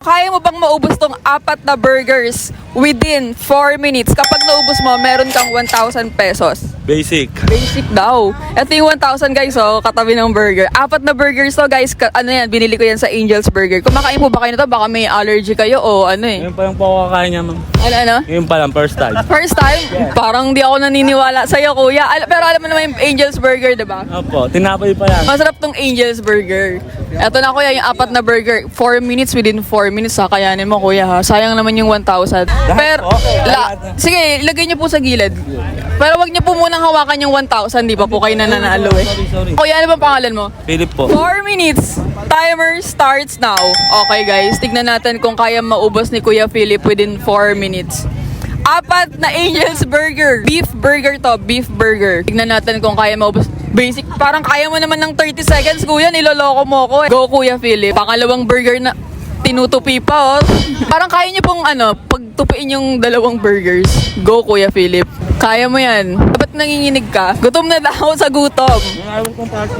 Kaya mo bang maubos tong 4 na burgers within 4 minutes? Kapag naubos mo, meron kang 1,000 pesos. Basic. Basic daw. Ito yung 1,000 guys, oh, katabi ng burger. 4 na burgers to guys, ano yan, binili ko yan sa Angel's Burger. Kumakain po ba kayo nito? Baka may allergy kayo o ano eh. Ngayon pa lang po ako kakain niya, ma'am. Ano? Ngayon pa lang, first time. First time? Parang di ako naniniwala sa'yo, kuya. Pero alam mo naman yung Angel's Burger, diba? Opo, tinapay pa lang. Masarap tong Angel's Burger. Eto na kuya, yung 4 na burger. 4 minutes within 4 minutes ha. Kayanin mo kuya ha. Sayang naman yung 1,000. Pero, sige, ilagay niyo po sa gilid. Pero wag niyo po munang hawakan yung 1,000. Di ba po kayo nananalo eh. Sorry. Kuya, ano bang pangalan mo? Philip po. 4 minutes. Timer starts now. Okay guys, tignan natin kung kaya maubos ni Kuya Philip within 4 minutes. 4 na Angel's Burger. Beef burger to, beef burger. Tignan natin kung kaya maubos. Basic, parang kaya mo naman ng 30 seconds, kuya. Niloloko mo ko. Go, Kuya Philip. Pangalawang burger na tinutupi pa, oh. Parang kaya niyo pong pagtupiin yung 2 burgers. Go, Kuya Philip. Kaya mo yan. Dapat nanginginig ka. Gutom na daw sa gutom.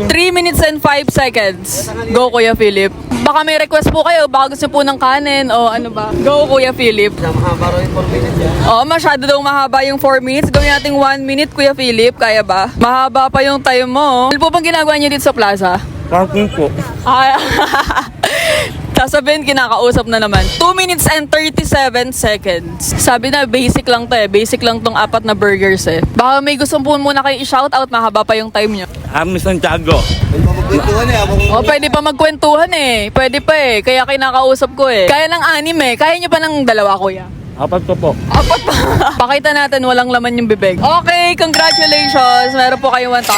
3 minutes and 5 seconds. Go, Kuya Philip. Baka may request po kayo. Baka gusto po ng kanin o ano ba. Go, Kuya Philip. Mahaba raw yung 4 minutes yan. Oo, masyado daw mahaba yung 4 minutes. Gawin natin 1 minute, Kuya Philip. Kaya ba? Mahaba pa yung time mo. Ano po bang ginagawa niyo dito sa plaza? Parking po. Ay, sasabihin, kinakausap na naman. 2 minutes and 37 seconds. Sabi na, basic lang to eh. Basic lang tong 4 na burgers eh. Baka may gusto po muna kayo i-shoutout, mahaba pa yung time nyo. Amis Santiago. May mapagkwentuhan eh. O, pwede pa magkwentuhan eh. Pwede pa eh. Kaya kinakausap ko eh. Kaya ng 6 eh. Kaya nyo pa ng 2, kuya? 4 po po. 4 pa. Pakita natin, walang laman yung bibig. Okay, congratulations. Meron po kayo 1,000.